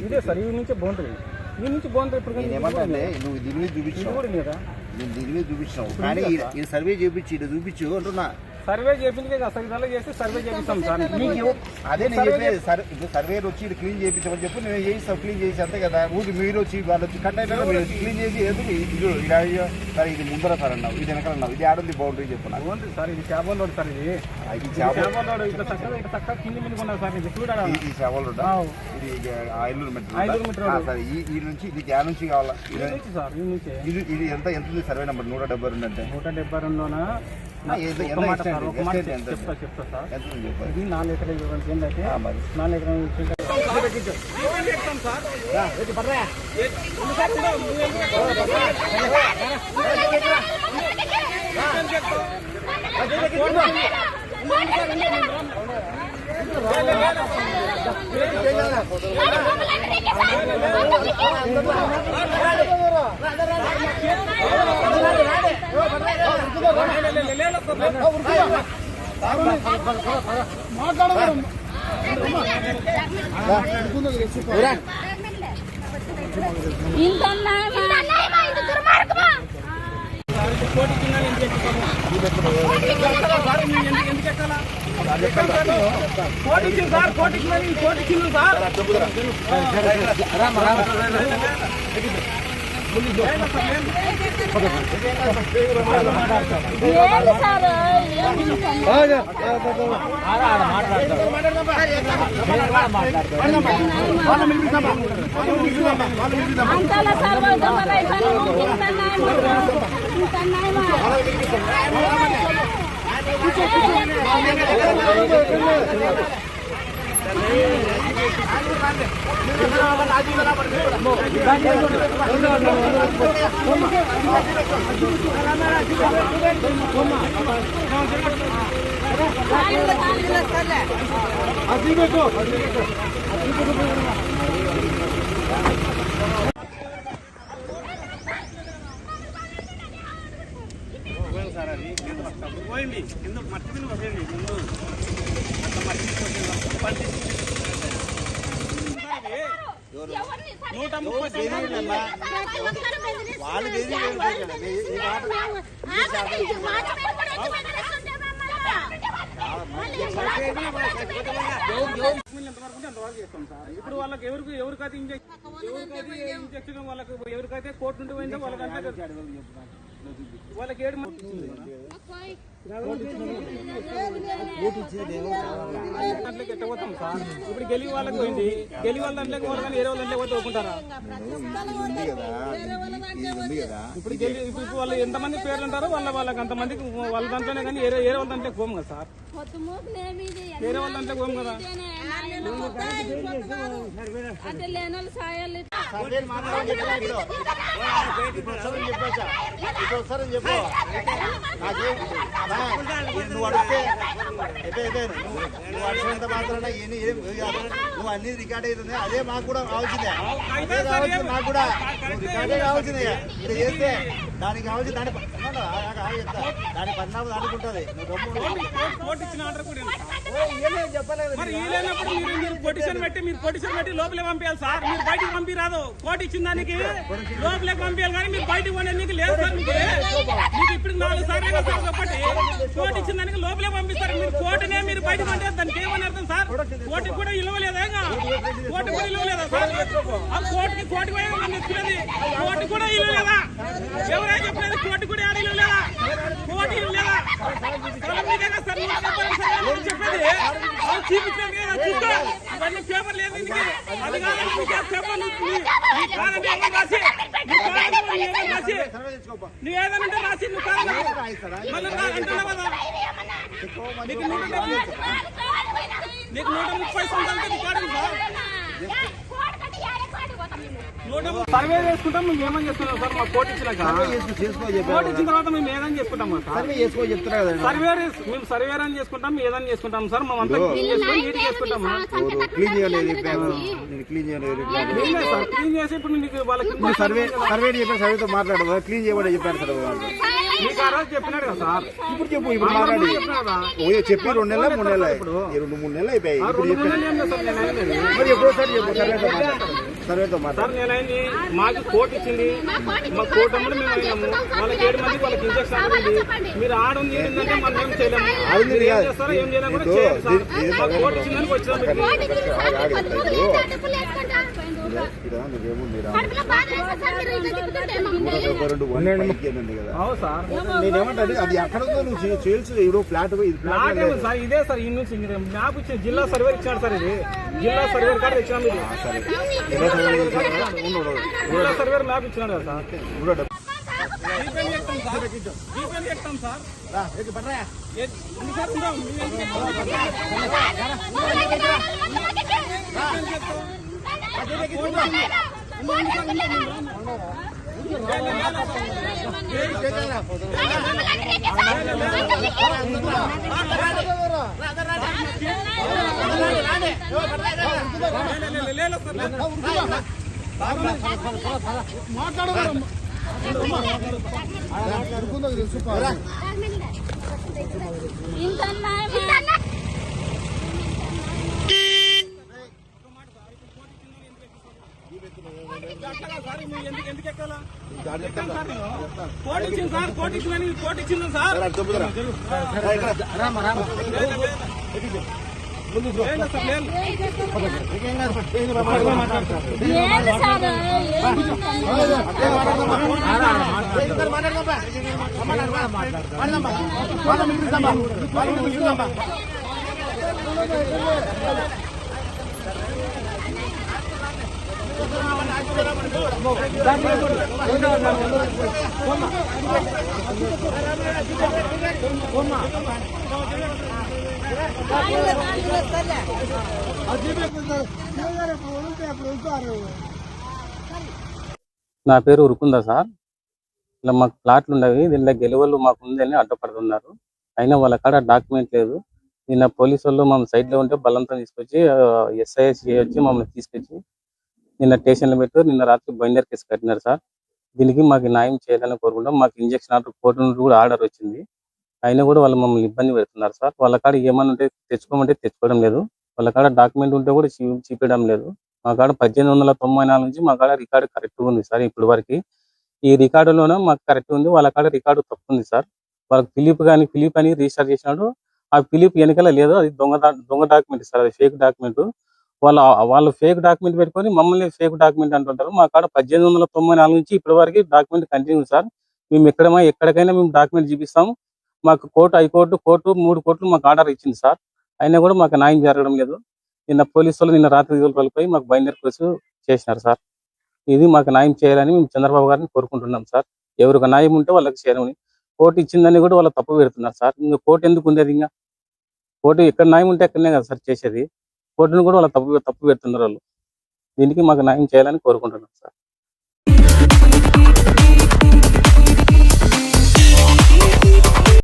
ఇదే సార్ ఈ నుంచి బాగుంటుంది ఈ నుంచి బాగుంటుంది. ఇప్పుడు ఏమంటే నువ్వు దీని మీద చూపించావు కదా, నేను దీని మీద చూపించావు కానీ ఈ సర్వే చేయించి ఇది చూపించు అంటున్నా. సర్వే చేయించి అసలు ఇదాలో చేస్తే సర్వే చేపిస్తాం సార్. అదే నేను చెప్పేది ఇప్పుడు సర్వేర్ వచ్చి ఇది క్లీన్ చేయించమని చెప్పి నేను చేయిస్తాం, క్లీన్ చేసి అంతే కదా. ఊరికి మీరు వచ్చి వాళ్ళు వచ్చి కట్ అయినా మీరు క్లీన్ చేసి ఎందుకు ఇది సరే ఇది ముందర సార్ అన్నావు, ఇది వెనకాల అన్నావు, ఇది ఆడుంది బౌండరీ చెప్పు బాగుంటుంది సార్. ఇది చేపల రోడ్ సార్, ఇది చేపల రోడ్ ఇట్లా చక్కగా కింది మీద ఉన్నారు సార్. ఇది చూడాలి ఈ చేపల రోడ్ ఇది 500 మీటర్ సార్. ఈ నుంచి ఇది ఆ నుంచి కావాలా సార్. ఈ నుంచి ఇది ఎంత ఉంది సర్వే నెంబర్ 172 అంటే 172లోనా చెప్తా సార్. ఇది 4 ఎకరాల కింద అయితే 4 ఎకరాల పోయింది కింద మట్టి మీద పోయింది ముందు అట్లా మట్టి పంచి 130 ఇప్పుడు వాళ్ళకి ఎవరికైతే ఇంజక్షన్ వాళ్ళకి ఎవరికైతే కోర్టు నుండి పోయిందో వాళ్ళకంటే వాళ్ళకి 7 మంది ఎట్టపోతాం సార్. ఇప్పుడు గెలి వాళ్ళకి పోయింది, గెలి వాళ్ళ దాంట్లోకి పోవాలి కానీ వేరే వాళ్ళ దాంట్లో పోతే ఒప్పుకుంటారా? ఇప్పుడు గెలి ఇప్పుడు వాళ్ళు ఎంతమంది పేర్లు ఉంటారో వాళ్ళకి అంతమందికి వాళ్ళ దాంట్లోనే కానీ వేరే వాళ్ళ దాంట్లోకి పోము కదా సార్. వేరే వాళ్ళ దాంట్లోకి పోము కదా. నువ్వు అడిగితే నువ్వు అడిగినంత మాత్రాన నువ్వు అన్ని రికార్డ్ అవుతుంది. అదే మాకు కూడా కావాల్సిందే, అదే కావాల్సింది మాకు కూడా. నువ్వు రికార్డే కావాల్సిందే. ఇది చేస్తే దానికి కావాల్సింది దాని పరిణామం దానికి ఉంటుంది. మీరు కొటిషన్ పెట్టి లోపలికి పంపించాలి సార్. మీరు బయటికి పంపిరాదు. కోర్టు ఇచ్చిన దానికి లోపలికి పంపించాలి కానీ మీరు బయటకు పోవడానికి లేదు సార్. మీకు ఇప్పుడు 4 సార్లు కాబట్టి కోర్టు ఇచ్చిన దానికి లోపలే పంపిస్తారు. మీరు కోర్టునే మీరు బయటకు పంటే దానికి ఏమని అర్థం సార్? కోర్టుకి కూడా ఇవ్వలేదా? కోర్టు కూడా ఇవ్వలేదా సార్? ఆ కోర్టుకి ఇస్తున్నది కోర్టు కూడా ఇవ్వలేదా? ఎవరైనా చెప్పలేదు కోర్టు కూడా ఏడా ఇవ్వలేదా? కోర్టు ఇవ్వలేదా? చెప్పేది ఇవన్నీ పేపర్ లేదు. అది కాదంటే పేపర్ రాసి నువ్వు ఏదనంటే రాసి నువ్వు కాదు మళ్ళీ అంటున్నావు కదా. నీకు 130 సంవత్సరాలకి రికార్డు సార్. సర్వే చేసుకుంటాం. మేము ఏమని చేస్తున్నాం సార్? మా కోర్టు ఇచ్చినాక కోర్టు ఇచ్చిన తర్వాత మేము ఏదని చేసుకుంటాం మేము సర్వేర్ అని చేసుకుంటాం, ఏదని చేసుకుంటాం సార్. మేము అంతా నీట్ చేసుకుంటాం. క్లీన్ చేసి ఇప్పుడు మీకు వాళ్ళకి సర్వేతో మాట్లాడదు క్లీన్ చేయమని చెప్పారు సార్. మీకు ఆ రోజు చెప్పినాడు కదా సార్. ఇప్పుడు చెప్పు, ఇప్పుడు మాట్లాడి చెప్పి 2 నెలలు 3 నెలలు ఇప్పుడు 2-3 నెలలు అయిపోయాయి. ఇప్పుడు మరి ఎప్పుడోసారి చెప్పు సర్వేతో సార్. నేనైంది మాకు కోర్టు ఇచ్చింది, మా కోర్టు అమ్మని మేము అయినాము. వాళ్ళకి 7 మందికి వాళ్ళకి ఇంజక్షన్ అయింది. మీరు ఆడుంది ఏంటంటే మనం ఏం చేయలేము. ఏం చేస్తారో ఏం చేయలేము కూడా చేయాలి సార్. మాకు కోర్టు ఇచ్చిందని వచ్చాము. నేనేమంటే అది ఎక్కడ ఉందో నువ్వు చేయాల్సి ఇప్పుడు ఫ్లాట్ సార్. ఇదే సార్ ఈ నుంచి మ్యాప్ ఇచ్చిన జిల్లా సర్వేర్ ఇచ్చాడు సార్. ఇది జిల్లా సర్వేర్ కార్డు ఇచ్చాము. జిల్లా సర్వేర్ మ్యాప్ ఇచ్చినాడు కదా సార్. ఎందుకు ఎక్కాలా? కోర్టు ఇచ్చింది సార్. కోర్టు ఇచ్చిందని కోర్టు ఇచ్చింది సార్. నా పేరు ఉరుకుందా సార్. ఇలా మాకు ప్లాట్లు ఉండవి, దీనిలో గెలువలు మాకు ఉందని అడ్డపడుతున్నారు. అయినా వాళ్ళ కాడ డాక్యుమెంట్ లేదు. నిన్న పోలీసు వాళ్ళు మమ్మల్ని సైడ్లో ఉంటే బలంతో తీసుకొచ్చి ఎస్ఐ వచ్చి మమ్మల్ని తీసుకొచ్చి నిన్న స్టేషన్లో పెట్టి నిన్న రాత్రి బైండర్ కేసు కట్టినారు సార్. దీనికి మాకు న్యాయం చేయాలని కోరుకుంటాం. మాకు ఇంజక్షన్ ఆర్డర్ కోర్టు నుండి కూడా ఆర్డర్ వచ్చింది. అయినా కూడా వాళ్ళు మమ్మల్ని ఇబ్బంది పెడుతున్నారు సార్. వాళ్ళ కాడ ఏమన్నా ఉంటే తెచ్చుకోమంటే తెచ్చుకోవడం లేదు. వాళ్ళ కాడ డాక్యుమెంట్ ఉంటే కూడా చూపించడం లేదు. మా కాడ 1894 నుంచి మా కాడ రికార్డు కరెక్ట్గా ఉంది సార్. ఇప్పుడు వరకు ఈ రికార్డులోనే మాకు కరెక్ట్ ఉంది. వాళ్ళ కాడ రికార్డు తప్పు ఉంది సార్. వాళ్ళకి ఫిలిప్ అని రిజిస్టర్ చేసినాడు. ఆ ఫిలిప్ వెనకాల లేదు, అది దొంగ డాక్యుమెంట్ సార్. అది ఫేక్ డాక్యుమెంట్. వాళ్ళు ఫేక్ డాక్యుమెంట్ పెట్టుకొని మమ్మల్ని ఫేక్ డాక్యుమెంట్ అంటుంటారు. మా కాడ 1894 నుంచి ఇప్పటి వరకు డాక్యుమెంట్ కంటిన్యూ సార్. మేము ఎక్కడికైనా మేము డాక్యుమెంట్ చూపిస్తాం. మాకు హైకోర్టు 3 కోర్టులు మాకు ఆర్డర్ ఇచ్చింది సార్. అయినా కూడా మాకు న్యాయం జరగడం లేదు. నిన్న పోలీసు వాళ్ళు నిన్న రాత్రి వెళ్ళిపోయి మాకు బైండర్ కేసు చేసినారు సార్. ఇది మాకు న్యాయం చేయాలని మేము చంద్రబాబు గారిని కోరుకుంటున్నాం సార్. ఎవరికి న్యాయం ఉంటే వాళ్ళకి చేరమని. కోర్టు ఇచ్చిందని కూడా వాళ్ళు తప్పు పెడుతున్నారు సార్. ఇంకా కోర్టు ఎందుకు ఉండేది? ఇంకా కోర్టు ఎక్కడ న్యాయం ఉంటే అక్కడనే కదా సార్ చేసేది. కోర్టును కూడా వాళ్ళు తప్పు పెడుతున్నారు వాళ్ళు. దీనికి మాకు న్యాయం చేయాలని కోరుకుంటున్నాం సార్.